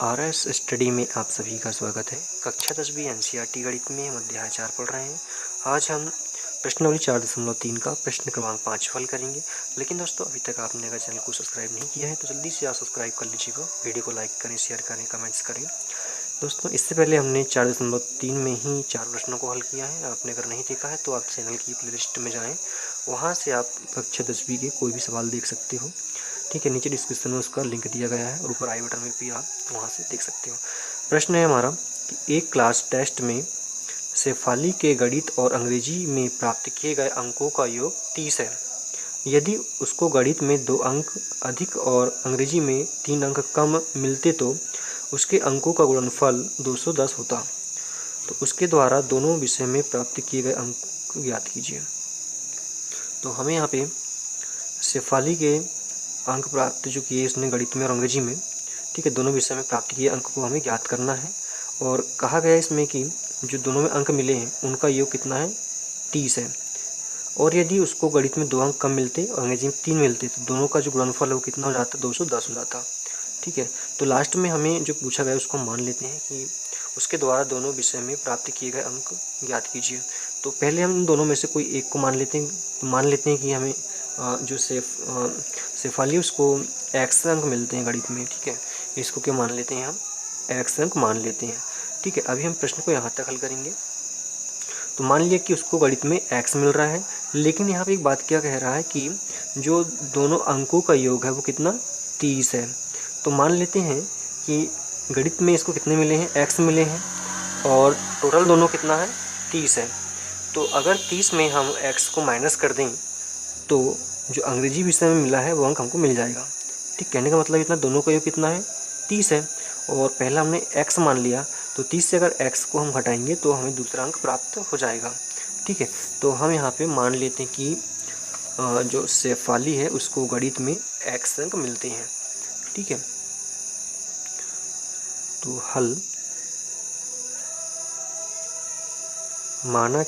RS study में आप सभी का स्वागत है। कक्षा 10वीं एनसीईआरटी गणित में हम अध्याय 4 पढ़ रहे हैं। आज हम प्रश्नावली 4.3 का प्रश्न क्रमांक 5 हल करेंगे। लेकिन दोस्तों, अभी तक आपने अगर चैनल को सब्सक्राइब नहीं किया है तो जल्दी से आप सब्सक्राइब कर लीजिएगा। वीडियो को लाइक करें, शेयर करें, कमेंट्स करें। दोस्तों, इससे पहले हमने 4.3 में ही 4 प्रश्नों को हल किया है। आपने अगर नहीं देखा है तो आप चैनल की प्लेलिस्ट में जाएँ, वहाँ से आप कक्षा 10वीं के कोई भी सवाल देख सकते हो। ठीक है, नीचे डिस्क्रिप्शन में उसका लिंक दिया गया है और ऊपर आई बटन में भी आप वहाँ से देख सकते हो। प्रश्न है हमारा कि एक क्लास टेस्ट में शेफाली के गणित और अंग्रेजी में प्राप्त किए गए अंकों का योग 30 है। यदि उसको गणित में 2 अंक अधिक और अंग्रेजी में 3 अंक कम मिलते तो उसके अंकों का गुणनफल 210 होता। तो उसके द्वारा दोनों विषय में प्राप्त किए गए अंक ज्ञात कीजिए। तो हमें यहाँ पे शेफाली के अंक प्राप्त जो किए इसने गणित में और अंग्रेजी में, ठीक है, दोनों विषय में प्राप्त किए अंक को हमें ज्ञात करना है। और कहा गया है इसमें कि जो दोनों में अंक मिले हैं उनका योग कितना है, 30 है। और यदि उसको गणित में 2 अंक कम मिलते और अंग्रेजी में 3 मिलते तो दोनों का जो गुणनफल है वो कितना हो जाता, 210 हो जाता। ठीक है, तो लास्ट में हमें जो पूछा गया उसको मान लेते हैं कि उसके द्वारा दोनों विषय में प्राप्त किए गए अंक ज्ञात कीजिए। तो पहले हम इन दोनों में से कोई एक को मान लेते हैं। तो मान लेते हैं कि हमें जो शेफाली उसको एक्स अंक मिलते हैं गणित में। ठीक है, इसको क्या मान लेते हैं, हम एक्स अंक मान लेते हैं। ठीक है, अभी हम प्रश्न को यहाँ तक हल करेंगे। तो मान लिया कि उसको गणित में एक्स मिल रहा है, लेकिन यहाँ पे एक बात क्या कह रहा है कि जो दोनों अंकों का योग है वो कितना, 30 है। तो मान लेते हैं कि गणित में इसको कितने मिले हैं, एक्स मिले हैं, और टोटल दोनों कितना है, 30 है। तो अगर 30 में हम एक्स को माइनस कर दें तो जो अंग्रेजी विषय में मिला है वो अंक हमको मिल जाएगा। ठीक, कहने का मतलब इतना, दोनों का योग कितना है, 30 है। और पहला हमने x मान लिया, तो 30 से अगर x को हम हटाएंगे तो हमें दूसरा अंक प्राप्त हो जाएगा। ठीक है, तो हम यहाँ पे मान लेते हैं कि जो शेफाली है उसको गणित में x अंक मिलते हैं। ठीक है, तो हल, माना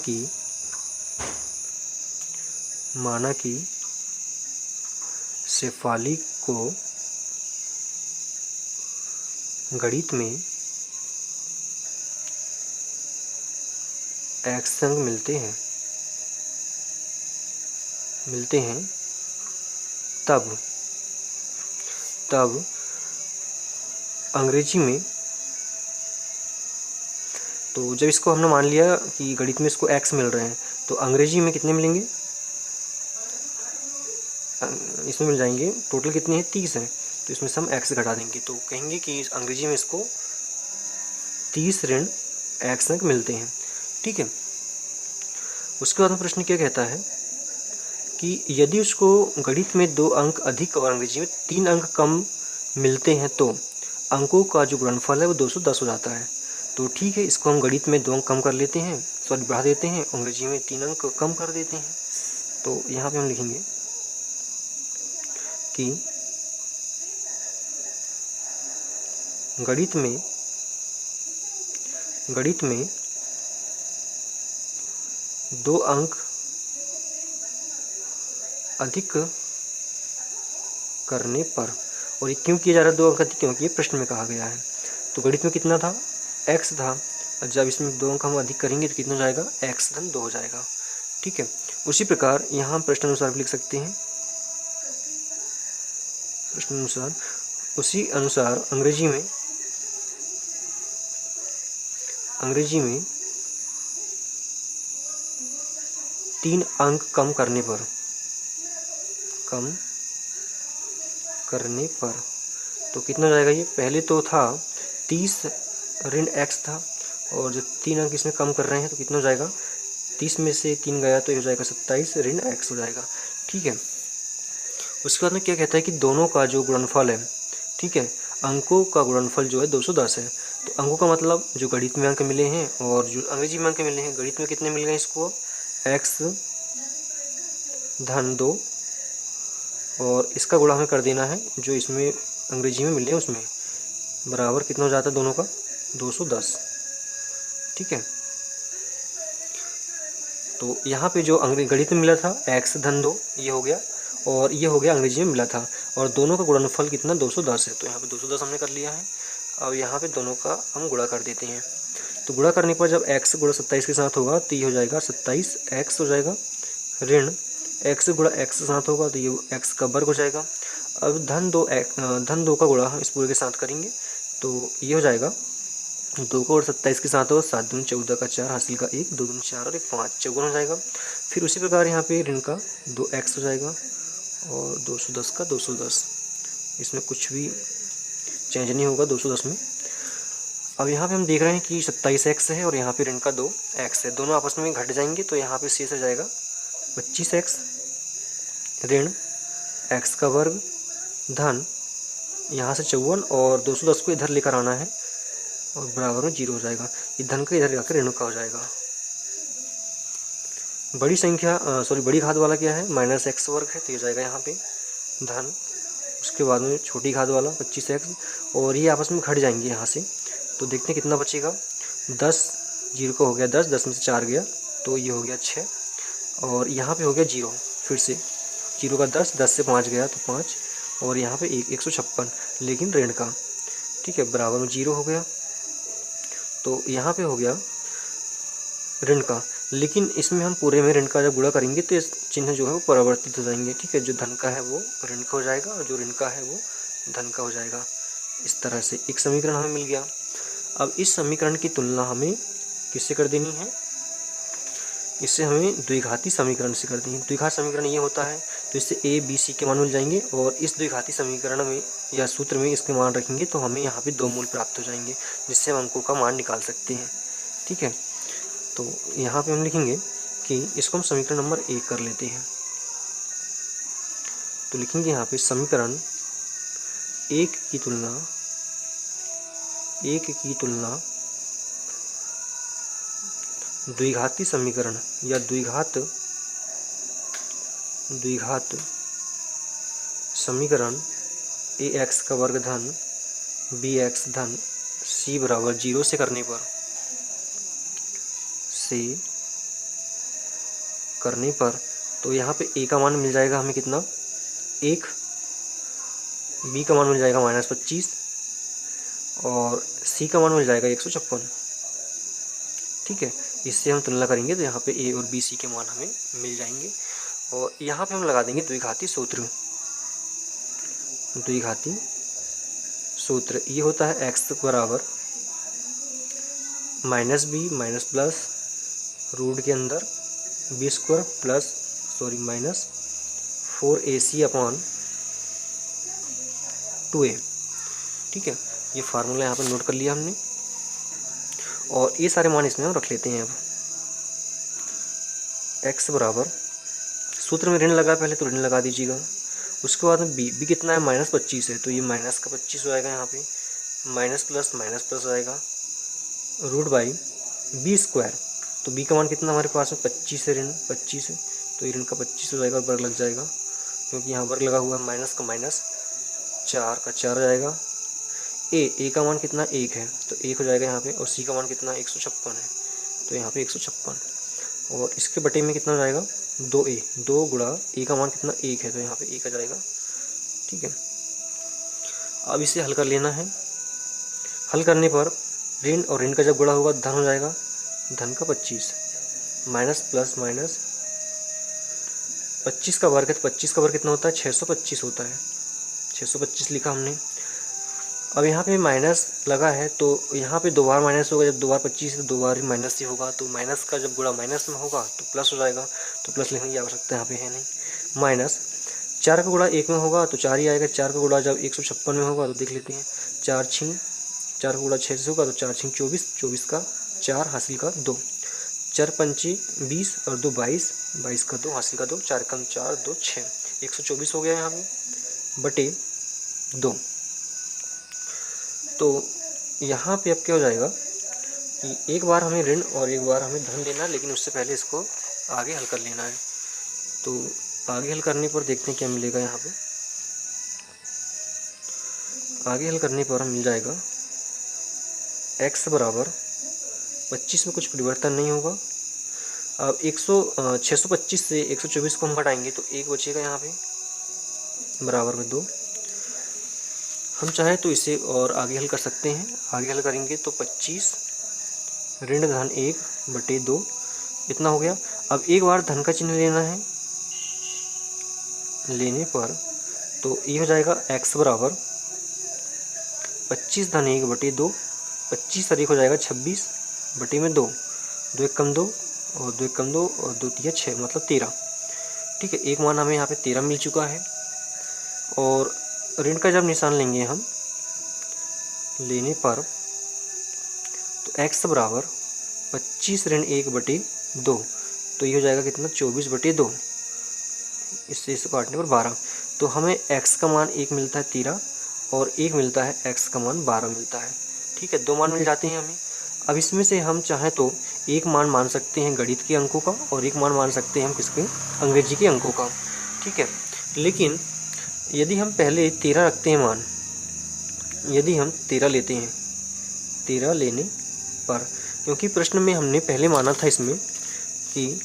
कि शेफाली को गणित में एक्स अंक मिलते हैं तब अंग्रेजी में, तो जब इसको हमने मान लिया कि गणित में इसको एक्स मिल रहे हैं तो अंग्रेजी में कितने मिलेंगे, इसमें मिल जाएंगे, टोटल कितने हैं, 30 है। तो इसमें से हम एक्स घटा देंगे तो कहेंगे कि अंग्रेजी में इसको 30 ऋण एक्स अंक मिलते हैं। ठीक है, उसके बाद में प्रश्न क्या कहता है कि यदि उसको गणित में 2 अंक अधिक और अंग्रेजी में 3 अंक कम मिलते हैं तो अंकों का जो गुणनफल है वो 210 हो जाता है। तो ठीक है, इसको हम गणित में 2 अंक कम कर लेते हैं, सॉरी बढ़ा देते हैं, अंग्रेजी में 3 अंक कम कर देते हैं। तो यहाँ पे हम लिखेंगे कि गणित में 2 अंक अधिक करने पर, और ये क्यों किया जा रहा है 2 अंक अधिक, क्योंकि ये प्रश्न में कहा गया है। तो गणित में कितना था, x था, और जब इसमें 2 अंक हम अधिक करेंगे तो कितना हो जाएगा, x धन 2 हो जाएगा। ठीक है, उसी प्रकार यहाँ हम प्रश्न अनुसार भी लिख सकते हैं, प्रश्न अनुसार, उसी अनुसार अंग्रेजी में 3 अंक कम करने पर तो कितना हो जाएगा, ये पहले तो था 30 ऋण x था, और जो 3 अंक इसमें कम कर रहे हैं तो कितना हो जाएगा, 30 में से 3 गया तो ये हो जाएगा 27 ऋण x हो जाएगा। ठीक है, उसके बाद में क्या कहता है कि दोनों का जो गुणनफल है, ठीक है, अंकों का गुणनफल जो है 210 है। तो अंकों का मतलब जो गणित में अंक मिले हैं और जो अंग्रेजी में अंक मिले हैं, गणित में कितने मिल गए इसको, x धन 2, और इसका गुणा हमें कर देना है जो इसमें अंग्रेजी में मिले हैं उसमें, बराबर कितना हो जाता है दोनों का, 210। ठीक है, तो यहाँ पे जो गणित में मिला था x धन 2 ये हो गया, और ये हो गया अंग्रेजी में मिला था, और दोनों का गुणनफल कितना, 210 है। तो यहाँ पे 210 हमने कर लिया है। अब यहाँ पे दोनों का हम गुणा कर देते हैं। तो गुणा करने पर जब x गुणा 27 के साथ होगा तो ये हो जाएगा 27x हो जाएगा, ऋण x गुणा x के साथ होगा तो ये x का वर्ग हो जाएगा। अब धन 2 का गुणा हम इस पूरे के साथ करेंगे तो ये हो जाएगा 2 को और 27 के साथ होगा 7 दूनी 14 का 4 हासिल का 1, 2 दूनी 4 और 1 5 54 हो जाएगा। फिर उसी प्रकार यहाँ पे ऋण का 2x हो जाएगा और 210 का 210, इसमें कुछ भी चेंज नहीं होगा 210 में। अब यहाँ पे हम देख रहे हैं कि 27x है और यहाँ पे ऋण का 2x है, दोनों आपस में घट जाएंगे तो यहाँ पे शेष हो जाएगा 25x ऋण x का वर्ग धन यहाँ से 54 और 210 को इधर लेकर आना है और बराबर में 0 हो जाएगा। ये धन का इधर जाकर ऋण का हो जाएगा। बड़ी घात वाला क्या है, -x वर्ग है तो ये जाएगा यहाँ पे धन, उसके बाद में छोटी घात वाला 25x और ये आपस में घट जाएंगे यहाँ से। तो देखते हैं कितना बचेगा, 10 0 का हो गया 10, 10 में से 4 गया तो ये हो गया 6 और यहाँ पे हो गया 0, फिर से 0 का 10, 10 से 5 गया तो 5 और यहाँ पे 156 लेकिन ऋण का, ठीक है, बराबर में 0 हो गया। तो यहाँ पे हो गया ऋण का, लेकिन इसमें हम पूरे में ऋण का जब गुणा करेंगे तो इस चिन्ह जो है वो परिवर्तित हो जाएंगे, ठीक है, जो धन का है वो ऋण का हो जाएगा और जो ऋण का है वो धन का हो जाएगा। इस तरह से एक समीकरण हमें मिल गया। अब इस समीकरण की तुलना हमें किससे कर देनी है, इससे हमें द्विघाती समीकरण से कर देंगे। द्विघात समीकरण ये होता है तो इससे a b c के मान मिल जाएंगे और इस द्विघाती समीकरण में या सूत्र में इसके मान रखेंगे तो हमें यहाँ पे 2 मूल प्राप्त हो जाएंगे जिससे हम अंकों का मान निकाल सकते हैं, ठीक है। तो यहाँ पे हम लिखेंगे कि इसको हम समीकरण नंबर 1 कर लेते हैं। तो लिखेंगे यहाँ पे समीकरण 1 की तुलना द्विघाती समीकरण या द्विघात समीकरण ax का वर्ग धन bx धन c बराबर 0 से करने पर तो यहाँ पे a का मान मिल जाएगा हमें कितना 1, b का मान मिल जाएगा -25 और c का मान मिल जाएगा 156, ठीक है। इससे हम तुलना करेंगे तो यहाँ पे a और b c के मान हमें मिल जाएंगे और यहाँ पे हम लगा देंगे द्विघाती सूत्र। ये होता है x बराबर -b माइनस प्लस रूट के अंदर b square plus -4ac upon 2a, ठीक है। ये फार्मूला यहाँ पर नोट कर लिया हमने और ये सारे मान इसमें हम रख लेते हैं। अब x बराबर सूत्र में ऋण लगा, पहले तो ऋण लगा दीजिएगा, उसके बाद में b कितना है -25 है तो ये माइनस का 25 हो जाएगा, यहाँ पे माइनस प्लस हो जाएगा रूट बाई b स्क्वायर। तो b का मान कितना हमारे पास में 25 है, ऋण 25 है तो ये ऋण का 25 हो जाएगा और वर्ग लग जाएगा क्योंकि यहाँ वर्ग लगा हुआ है, माइनस का माइनस 4 का 4 हो जाएगा। a का मान कितना 1 है तो 1 हो जाएगा यहाँ पे और c का मान कितना 156 है तो यहाँ पे 156 और इसके बटे में कितना हो जाएगा 2a, 2 गुणा a का मान कितना 1 है तो यहाँ पे 1 आ जाएगा, ठीक है। अब इसे हल कर लेना है। हल करने पर ऋण और ऋण का जब गुणा होगा धन हो जाएगा, धन का 25 माइनस प्लस माइनस 25 का वर्ग है तो 25 का वर्ग कितना होता है 625 होता है, 625 लिखा हमने। अब यहाँ पे माइनस लगा है तो यहाँ पे 2 बार माइनस होगा, जब 2 बार 25 है तो 2 बार ही माइनस ही होगा, तो माइनस का जब गुणा माइनस में होगा तो प्लस हो जाएगा, तो प्लस लिखने की आवश्यकता यहाँ पे है नहीं। माइनस 4 का गुणा 1 में होगा तो 4 ही आएगा, 4 का गुणा जब 156 में होगा तो देख लेते हैं 4 का गुणा 6 से होगा तो 4 6 24, 24 का 4 हासिल का 2, 4 पंचे 20 और 2 22, 22 का 2 हासिल का 2, 4 कम 4 2 6, 124 हो गया यहाँ पे बटे 2। तो यहाँ पे अब क्या हो जाएगा कि एक बार हमें ऋण और एक बार हमें धन लेना है, लेकिन उससे पहले इसको आगे हल कर लेना है। तो आगे हल करने पर देखते हैं क्या मिलेगा। यहाँ पे आगे हल करने पर मिल जाएगा x बराबर 25 में कुछ परिवर्तन नहीं होगा। अब 625 से 124 को हम घटाएंगे तो 1 बचेगा यहाँ पे बराबर में 2। हम चाहे तो इसे और आगे हल कर सकते हैं। आगे हल करेंगे तो 25 ऋण धन 1/2 इतना हो गया। अब एक बार धन का चिन्ह लेना है, लेने पर तो ये हो जाएगा x बराबर 25 धन 1/2, 25 और 1 हो जाएगा 26/2, 2 1 कम 2 और 2 1 कम 2 और 2 3 6 मतलब 13। ठीक है, एक मान हमें यहाँ पे 13 मिल चुका है। और ऋण का जब निशान लेंगे हम लेने पर तो x बराबर 25 ऋण 1/2, तो ये हो जाएगा कितना 24/2, इससे काटने पर 12। तो हमें x का मान 1 मिलता है 13 और 1 मिलता है x का मान 12 मिलता है। ठीक है, 2 मान मिल जाते हैं हमें। अब इसमें से हम चाहें तो एक मान सकते हैं गणित के अंकों का और एक मान सकते हैं हम किसके, अंग्रेजी के अंकों का। ठीक है, लेकिन यदि हम पहले 13 रखते हैं मान, यदि हम 13 लेते हैं, 13 लेने पर, क्योंकि प्रश्न में हमने पहले माना था इसमें कि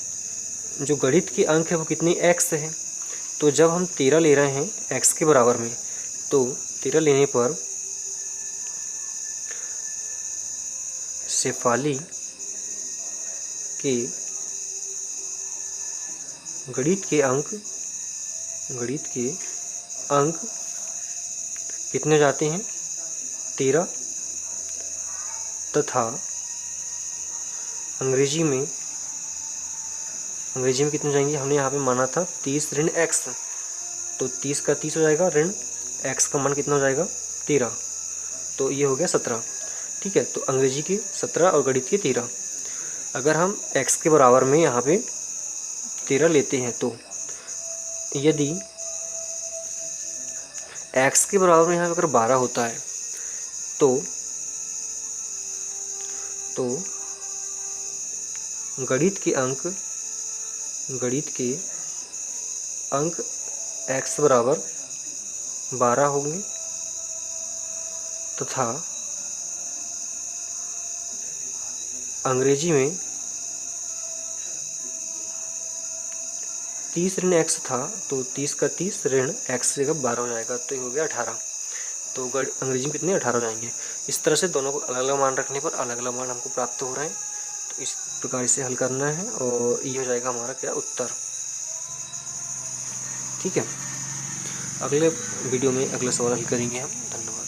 जो गणित के अंक है वो कितने x है, तो जब हम 13 ले रहे हैं x के बराबर में, तो 13 लेने पर शेफाली के गणित के अंक कितने जाते हैं 13, तथा अंग्रेजी में कितने जाएंगे, हमने यहाँ पे माना था 30 ऋण x, तो 30 का 30 हो जाएगा, ऋण x का मान कितना हो जाएगा 13, तो ये हो गया 17। ठीक है, तो अंग्रेजी के 17 और गणित के 13। अगर हम x के बराबर में यहाँ पे 13 लेते हैं तो यदि x के बराबर में यहाँ पे अगर 12 होता है तो गणित के अंक x बराबर 12 होंगे, तथा अंग्रेजी में 30 ऋण x था, तो 30 का 30 ऋण x जगह 12 हो जाएगा, तो ये हो गया 18। तो अंग्रेजी में कितने 18 हो जाएंगे। इस तरह से दोनों को अलग अलग मान रखने पर अलग अलग मान हमको प्राप्त हो रहे हैं। तो इस प्रकार से हल करना है और ये हो जाएगा हमारा क्या उत्तर। ठीक है, अगले वीडियो में अगला सवाल हल करेंगे हम। धन्यवाद।